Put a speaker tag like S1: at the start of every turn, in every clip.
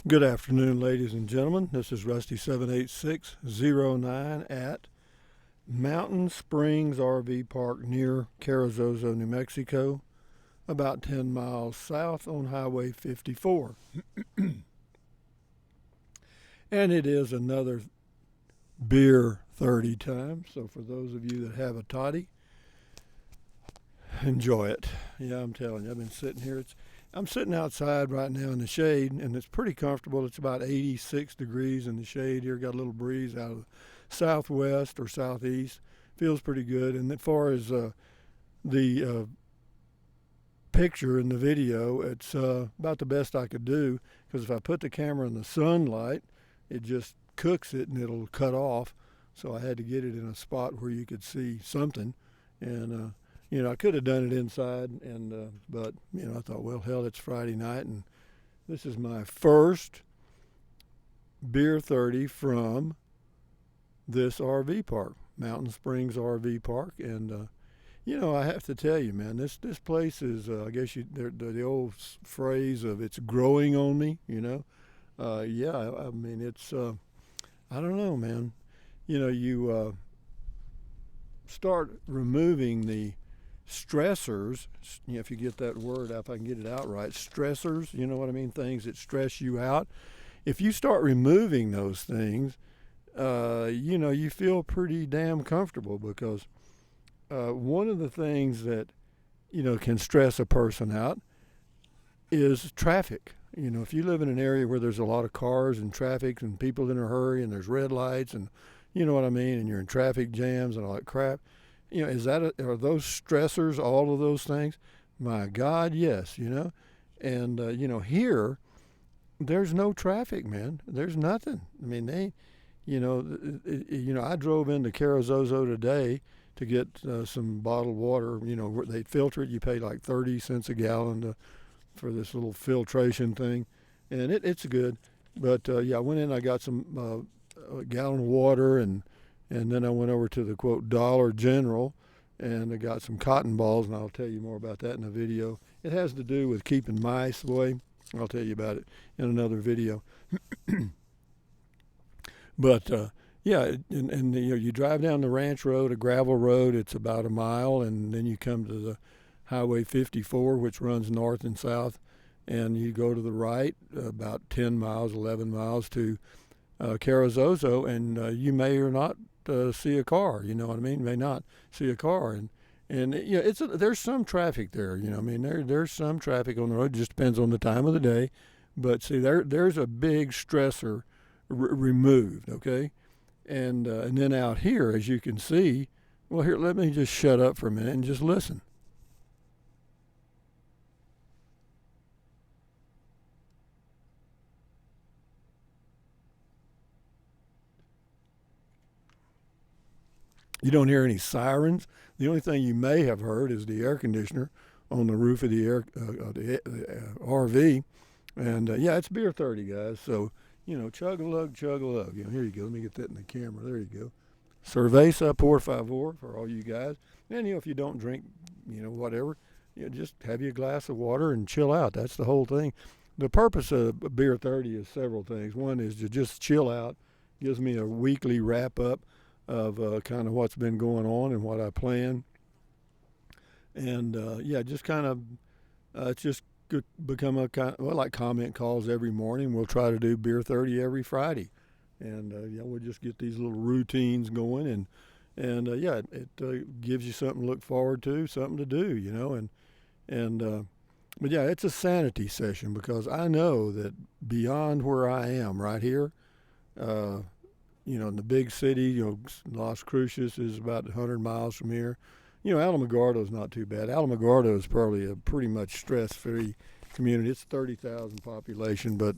S1: Good afternoon, ladies and gentlemen. This is Rusty 78609 at Mountain Springs RV Park near Carrizozo, New Mexico, about 10 miles south on Highway 54. And it is another beer 30 time. So for those of you that have a toddy, enjoy it. Yeah, I'm telling you, I've been sitting here. I'm sitting outside right now in the shade, and it's pretty comfortable. It's about 86 degrees in the shade here. Got a little breeze out of the southwest or southeast. Feels pretty good. And as far as the picture in the video, it's about the best I could do, because if I put the camera in the sunlight, it just cooks it and it'll cut off. So I had to get it in a spot where you could see something. And I could have done it inside, but I thought, well, hell, it's Friday night, and this is my first beer 30 from this RV park, Mountain Springs RV Park, and I have to tell you, man, this place is, I guess the old phrase of it's growing on me, I mean, it's, I don't know, man, you start removing the stressors, if you get that word out, if I can get it out right, stressors, you know what I mean, things that stress you out. If you start removing those things, you feel pretty damn comfortable, because one of the things that, can stress a person out is traffic. If you live in an area where there's a lot of cars and traffic and people in a hurry and there's red lights and, you know what I mean, and you're in traffic jams and all that crap, are those stressors, all of those things? My God, yes, And, here, there's no traffic, man. There's nothing. I mean, I drove into Carrizozo today to get some bottled water. They filter it. You pay like 30 cents a gallon for this little filtration thing. And it's good. But, I went in, I got some a gallon of water, and then I went over to the, quote, Dollar General, and I got some cotton balls, and I'll tell you more about that in a video. It has to do with keeping mice away. I'll tell you about it in another video. But, you drive down the ranch road, a gravel road. It's about a mile, and then you come to the Highway 54, which runs north and south, and you go to the right about 10 miles, 11 miles to Carrizozo, and you may or not see a car. You know what I mean? You may not see a car, and there's some traffic there. There's some traffic on the road. It just depends on the time of the day. But see, there's a big stressor removed. Okay, and then out here, as you can see, well, here, let me just shut up for a minute and just listen. You don't hear any sirens. The only thing you may have heard is the air conditioner on the roof of the RV. And it's beer 30, guys. So, chug a lug, chug a lug. Here you go. Let me get that in the camera. There you go. Cerveza por favor for all you guys. And, if you don't drink, whatever, just have you a glass of water and chill out. That's the whole thing. The purpose of beer 30 is several things. One is to just chill out. Gives me a weekly wrap up of kind of what's been going on and what I plan. And just kind of, it's just become a kind of, like comment calls every morning. We'll try to do beer 30 every Friday. And we'll just get these little routines going. And it gives you something to look forward to, something to do, but it's a sanity session, because I know that beyond where I am right here, in the big city, Las Cruces is about 100 miles from here. Alamogordo is not too bad. Alamogordo is probably a pretty much stress-free community. It's 30,000 population, but,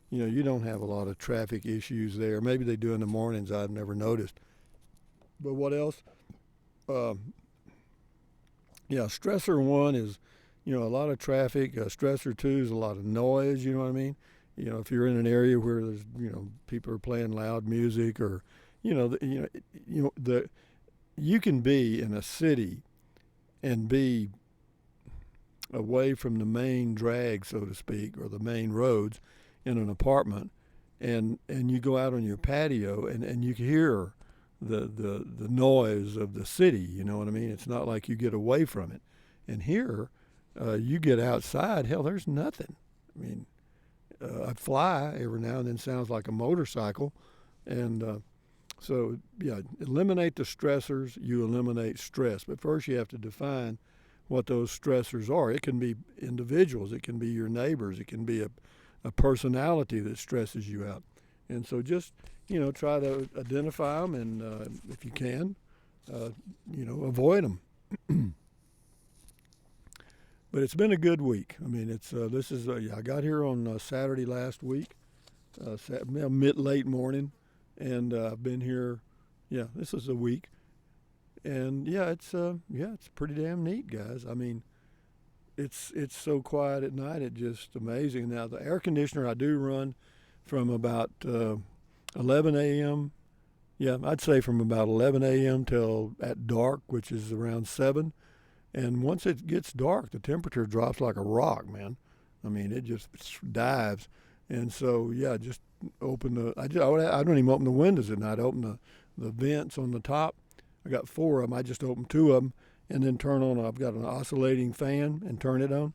S1: you don't have a lot of traffic issues there. Maybe they do in the mornings. I've never noticed. But what else? Stressor one is, a lot of traffic. Stressor two is a lot of noise, you know what I mean? If you're in an area where there's, people are playing loud music, or, you can be in a city and be away from the main drag, so to speak, or the main roads, in an apartment, and you go out on your patio and you can hear the noise of the city. You know what I mean? It's not like you get away from it. And here, you get outside, hell, there's nothing. I mean, a fly every now and then sounds like a motorcycle, and so yeah, eliminate the stressors. You eliminate stress, but first you have to define what those stressors are. It can be individuals, it can be your neighbors, it can be a personality that stresses you out. And so just, try to identify them, and if you can, avoid them. But it's been a good week. I mean, I got here on Saturday last week, late morning, and I've been here, this is a week. And it's pretty damn neat, guys. I mean, it's so quiet at night, it's just amazing. Now, the air conditioner I do run from about 11 a.m. Yeah, I'd say from about 11 a.m. till at dark, which is around 7. And once it gets dark, the temperature drops like a rock, man. I mean, it just dives. And so, just open I don't even open the windows at night. I open the vents on the top. I got 4 of them. I just open 2 of them and then I've got an oscillating fan and turn it on.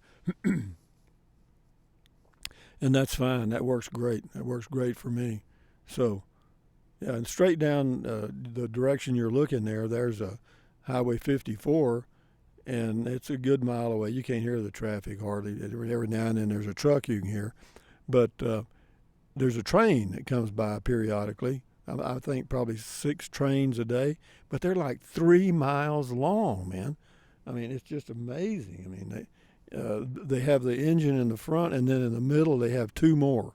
S1: And that's fine. That works great. That works great for me. So, and straight down the direction you're looking there's a Highway 54, and it's a good mile away. You can't hear the traffic hardly. Every now and then there's a truck you can hear. But there's a train that comes by periodically. I think probably 6 trains a day, but they're like 3 miles long, man. I mean, it's just amazing. I mean, they have the engine in the front, and then in the middle they have 2 more.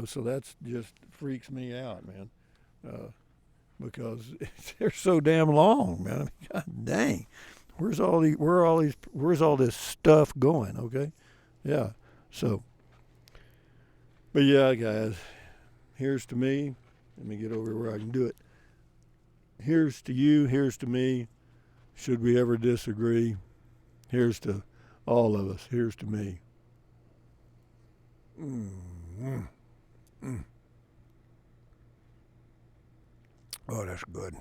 S1: So that's just freaks me out, man, because they're so damn long, man. I mean, God dang, where's all this stuff going? Okay, yeah. So, but yeah, guys, here's to me. Let me get over where I can do it. Here's to you. Here's to me. Should we ever disagree, here's to all of us. Here's to me. Oh, that's good.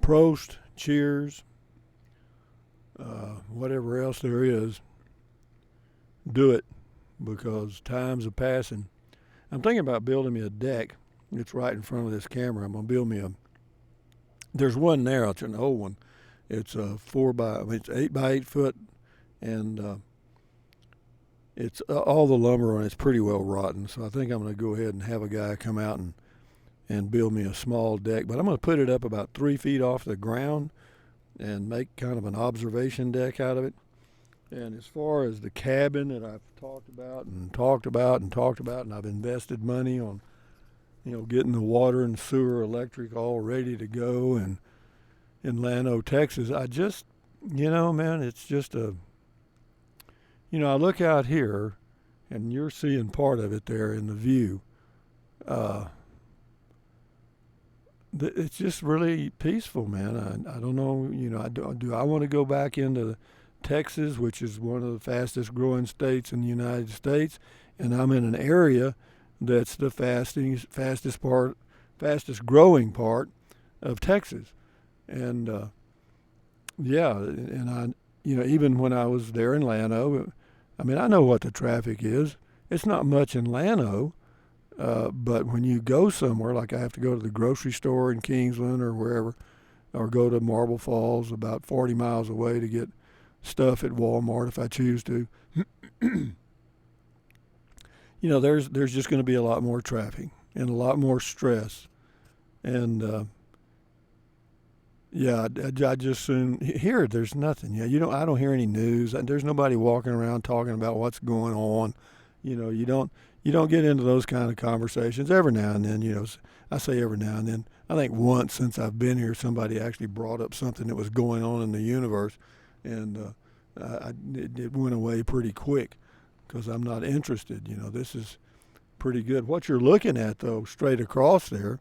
S1: Prost, cheers, whatever else there is. Do it, because times are passing. I'm thinking about building me a deck. It's right in front of this camera. I'm going to build me there's one there. It's an old one. It's it's 8 by 8 foot, and it's all the lumber on it's pretty well rotten. So I think I'm going to go ahead and have a guy come out and build me a small deck. But I'm going to put it up about 3 feet off the ground and make kind of an observation deck out of it. And as far as the cabin that I've talked about, and I've invested money on, getting the water and sewer, electric all ready to go, and in Llano, Texas, I just, man, it's just I look out here, and you're seeing part of it there in the view. It's just really peaceful, man. I don't know, do I want to go back into Texas, which is one of the fastest growing states in the United States, and I'm in an area that's the fastest growing part of Texas. And and I, even when I was there in Llano, I mean, I know what the traffic is. It's not much in Llano, but when you go somewhere, like I have to go to the grocery store in Kingsland or wherever, or go to Marble Falls about 40 miles away to get stuff at Walmart if I choose to. There's just going to be a lot more traffic and a lot more stress. And I just soon here. There's nothing. Yeah, I don't hear any news. There's nobody walking around talking about what's going on. You don't get into those kind of conversations. Every now and then, I say every now and then. I think once since I've been here, somebody actually brought up something that was going on in the universe, and it went away pretty quick because I'm not interested. This is pretty good. What you're looking at, though, straight across there,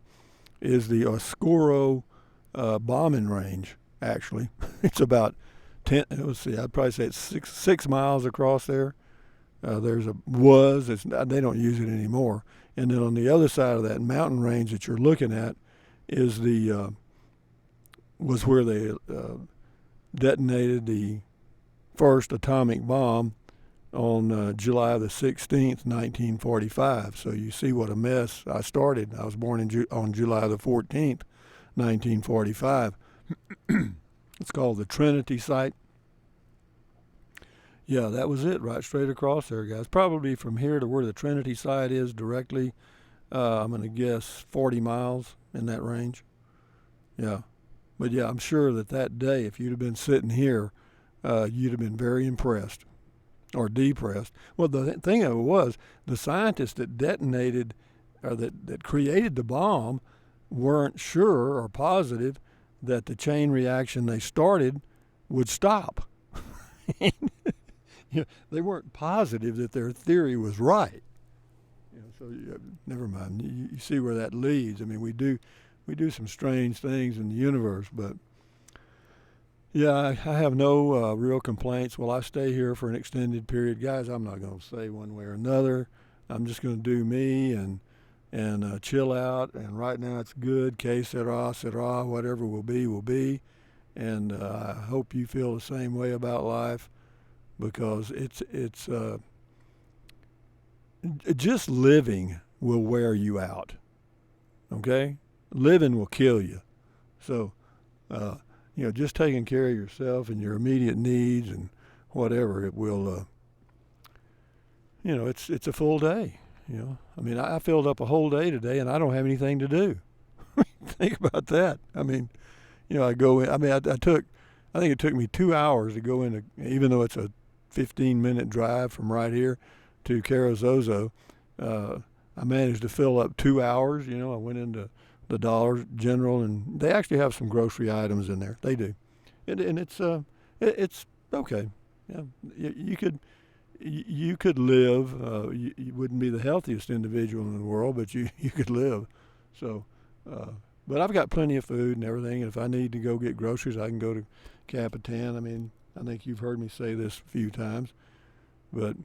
S1: is the Oscuro bombing range. Actually, it's about 10. Let's see. I'd probably say it's six miles across there. They don't use it anymore. And then on the other side of that mountain range that you're looking at is was where they detonated the first atomic bomb on July the 16th, 1945. So you see what a mess I started. I was born on July the 14th, 1945. It's called the Trinity site. Yeah, that was it, right straight across there, guys. Probably from here to where the Trinity site is directly, I'm going to guess 40 miles in that range. Yeah. But yeah, I'm sure that day, if you'd have been sitting here, you'd have been very impressed or depressed. Well, the thing of it was, the scientists that detonated or that created the bomb weren't sure or positive that the chain reaction they started would stop. They weren't positive that their theory was right. So never mind. You see where that leads. I mean, we do some strange things in the universe, but yeah, I have no real complaints. Will I stay here for an extended period? Guys, I'm not going to say one way or another. I'm just going to do me and chill out. And right now it's good. Que sera, sera. Whatever will be, will be. And I hope you feel the same way about life, because it's just living will wear you out. Okay? Living will kill you. So, just taking care of yourself and your immediate needs and whatever, it will, it's a full day. I mean, I filled up a whole day today and I don't have anything to do. Think about that. I mean, I go in, I think it took me 2 hours to go in, even though it's a 15-minute drive from right here to Carrizozo. I managed to fill up 2 hours. I went into the Dollar General, and they actually have some grocery items in there. They do, and it's okay. Yeah, you could live. You wouldn't be the healthiest individual in the world, but you could live. So, but I've got plenty of food and everything. And if I need to go get groceries, I can go to Capitan. I mean, I think you've heard me say this a few times, but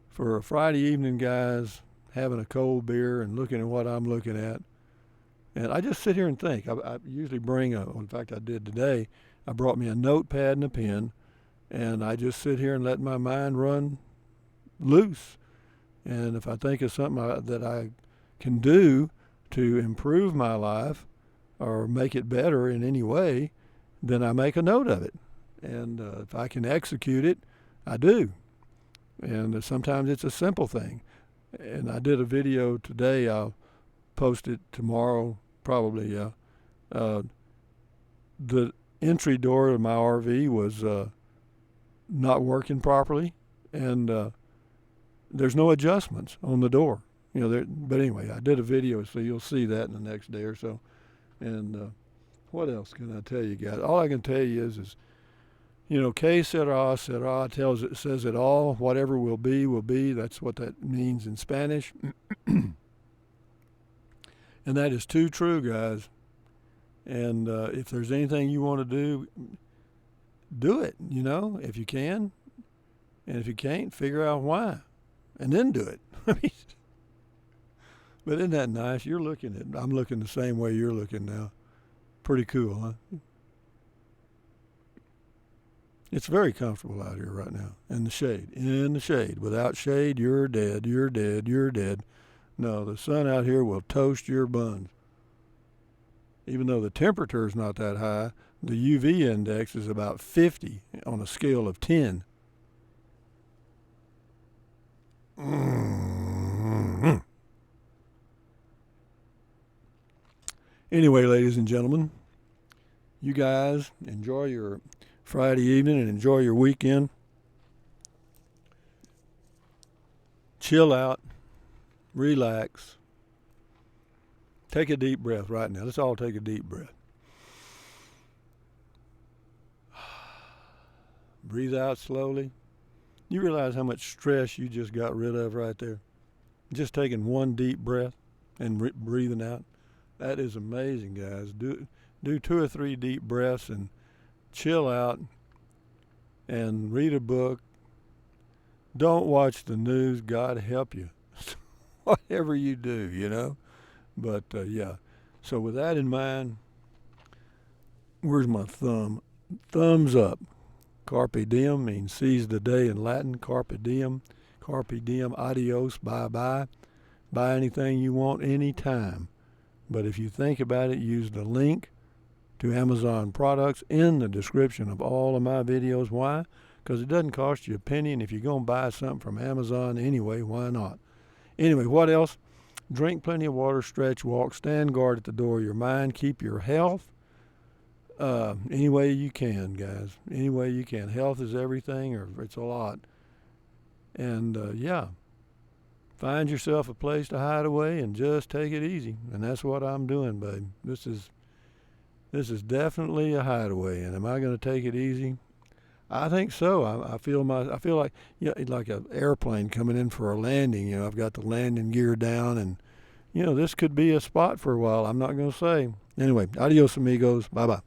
S1: for a Friday evening, guys, having a cold beer and looking at what I'm looking at, and I just sit here and think. I usually bring in fact I did today, I brought me a notepad and a pen, and I just sit here and let my mind run loose. And if I think of something that I can do to improve my life or make it better in any way, then I make a note of it. And if I can execute it, I do. And sometimes it's a simple thing. And I did a video today. I'll post it tomorrow, probably. The entry door of my RV was not working properly, and there's no adjustments on the door. But anyway, I did a video, so you'll see that in the next day or so. And what else can I tell you guys? All I can tell you is que sera, sera says it all. Whatever will be, will be. That's what that means in Spanish. And that is too true, guys. And if there's anything you want to do it, if you can. And if you can't, figure out why. And then do it. But isn't that nice? I'm looking the same way you're looking now. Pretty cool, huh? It's very comfortable out here right now. In the shade. Without shade, you're dead, you're dead, you're dead. No, the sun out here will toast your buns. Even though the temperature is not that high, the UV index is about 50 on a scale of 10. Mm-hmm. Anyway, ladies and gentlemen, you guys enjoy your Friday evening and enjoy your weekend. Chill out, relax. Take a deep breath right now. Let's all take a deep breath. Breathe out slowly. You realize how much stress you just got rid of right there? Just taking one deep breath and breathing out. That is amazing, guys. Do 2 or 3 deep breaths and chill out and read a book, Don't watch the news. God help you. Whatever you do, But yeah. So with that in mind, where's my thumb? Thumbs up. Carpe diem means seize the day in Latin. Carpe diem. Carpe diem. Adios. Bye bye. Buy anything you want anytime. But if you think about it, use the link to Amazon products in the description of all of my videos. Why? Because it doesn't cost you a penny, and if you're going to buy something from Amazon anyway, why not? Anyway, what else? Drink plenty of water, stretch, walk, stand guard at the door of your mind, keep your health any way you can, guys. Any way you can. Health is everything, or it's a lot. And yeah, find yourself a place to hide away and just take it easy. And that's what I'm doing, babe. This is definitely a hideaway. And am I going to take it easy? I think so. I feel like like an airplane coming in for a landing. I've got the landing gear down, and this could be a spot for a while. I'm not going to say. Anyway, adios amigos. Bye bye.